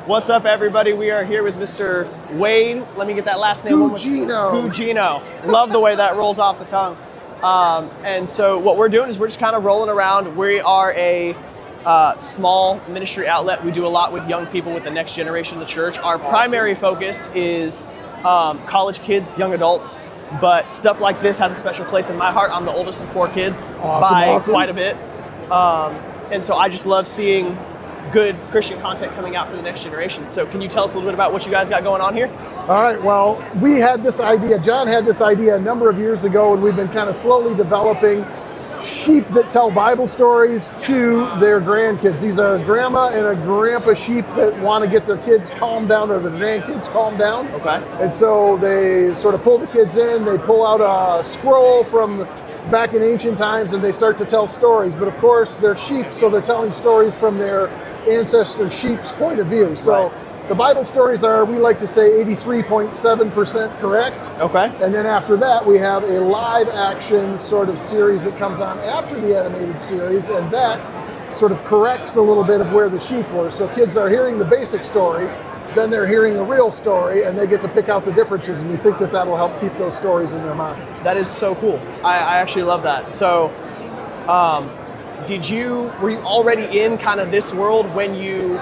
What's up, everybody? We are here with Mr. Wade. Let me get that last name. Gugino. Gugino. Love the way that rolls off the tongue. And so what we're doing is we're just kind of rolling around. We are a small ministry outlet. We do a lot with young people, with the next generation of the church. Our primary focus is college kids, young adults, but stuff like this has a special place in my heart. I'm the oldest of 4 kids by quite a bit. And so I just love seeing good Christian content coming out for the next generation. So can you tell us a little bit about what you guys got going on here? All right, well, we had this idea, John had this idea a number of years ago, and we've been kind of slowly developing sheep that tell Bible stories to their grandkids. These are a grandma and a grandpa sheep that want to get their kids calmed down, or their grandkids calmed down. Okay. And so they sort of pull the kids in, they pull out a scroll from back in ancient times, and they start to tell stories. But of course, they're sheep, so they're telling stories from their ancestor sheep's point of view. So the Bible stories are, we like to say, 83.7% correct. Okay. And then after that, we have a live action sort of series that comes on after the animated series, and that sort of corrects a little bit of where the sheep were. So kids are hearing the basic story, then they're hearing the real story, and they get to pick out the differences, and we think that that'll help keep those stories in their minds. That is so cool. I actually love that. So were you already in kind of this world when you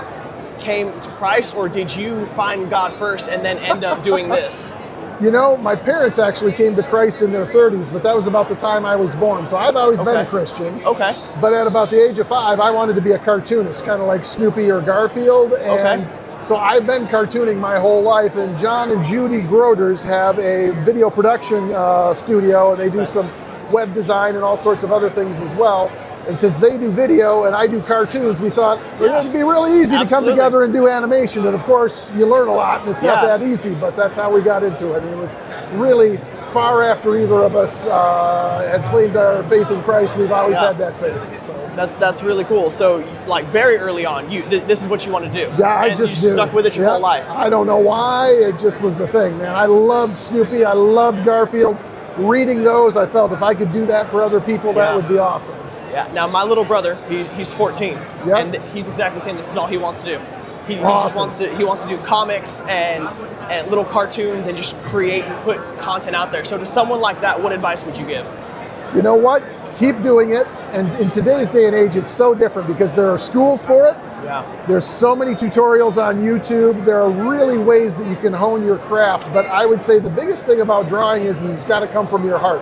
came to Christ, or did you find God first and then end up doing this? You know, my parents actually came to Christ in their 30s, but that was about the time I was born. So I've always been a Christian. Okay. But at about the age of 5, I wanted to be a cartoonist, kind of like Snoopy or Garfield. And so I've been cartooning my whole life. And John and Judy Grotters have a video production studio, and they do some web design and all sorts of other things as well. And since they do video and I do cartoons, we thought it would be really easy to come together and do animation. And of course, you learn a lot, and it's not that easy, but that's how we got into it. And it was really far after either of us had claimed our faith in Christ. We've always had that faith. So. That's really cool. So, like, very early on, this is what you want to do. Yeah, I just stuck with it your whole life. I don't know why. It just was the thing, man. I loved Snoopy. I loved Garfield. Reading those, I felt if I could do that for other people, that would be awesome. Yeah. Now, my little brother, he's 14, and he's exactly the same. This is all he wants to do. He just wants to do comics and little cartoons and just create and put content out there. So to someone like that, what advice would you give? You know what? Keep doing it. And in today's day and age, it's so different because there are schools for it. Yeah. There's so many tutorials on YouTube. There are really ways that you can hone your craft. But I would say the biggest thing about drawing is it's got to come from your heart.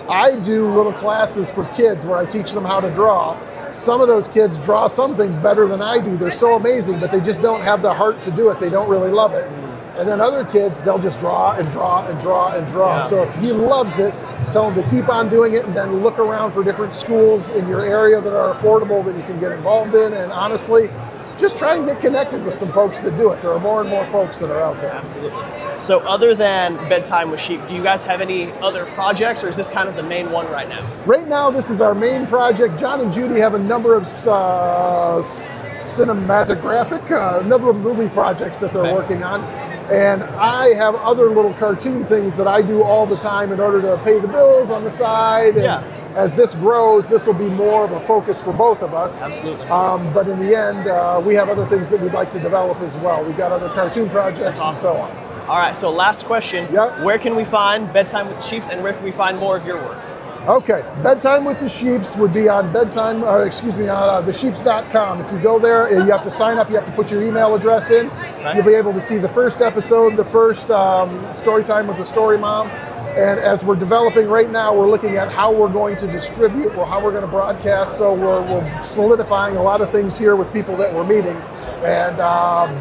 I do little classes for kids where I teach them how to draw. Some of those kids draw some things better than I do. They're so amazing, but they just don't have the heart to do it. They don't really love it. And then other kids, they'll just draw and draw and draw and draw. Yeah. So if he loves it, tell him to keep on doing it, and then look around for different schools in your area that are affordable that you can get involved in. And honestly, just try and get connected with some folks that do it. There are more and more folks that are out there. Absolutely. So other than Bedtime with Sheep, do you guys have any other projects, or is this kind of the main one right now? Right now, this is our main project. John and Judy have a number of movie projects that they're working on. And I have other little cartoon things that I do all the time in order to pay the bills on the side. And as this grows, this will be more of a focus for both of us. Absolutely. But in the end, we have other things that we'd like to develop as well. We've got other cartoon projects and so on. All right, so last question. Where can we find Bedtime with the Sheeps, and where can we find more of your work? Okay, Bedtime with the Sheeps would be on thesheeps.com. If you go there, you have to sign up, you have to put your email address in. You'll be able to see the first episode, the first story time with the story mom. And as we're developing right now, we're looking at how we're going to distribute or how we're going to broadcast. So we're solidifying a lot of things here with people that we're meeting. And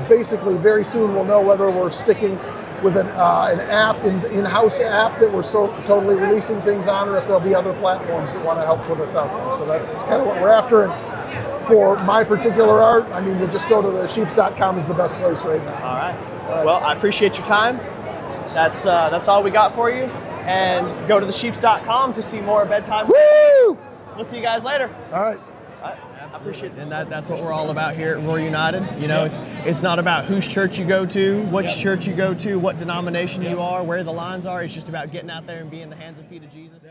basically, very soon we'll know whether we're sticking with an app, in-house app that we're totally releasing things on, or if there'll be other platforms that want to help put us out there. So that's kind of what we're after. And for my particular art, I mean, we'll just go to thesheeps.com is the best place right now. All right. Well, I appreciate your time. That's all we got for you. And go to thesheeps.com to see more Bedtime. Woo! We'll see you guys later. All right. I appreciate that. And that's what we're all about here at Roar United. You know, it's not about whose church you go to, which church you go to, what denomination you are, where the lines are. It's just about getting out there and being the hands and feet of Jesus.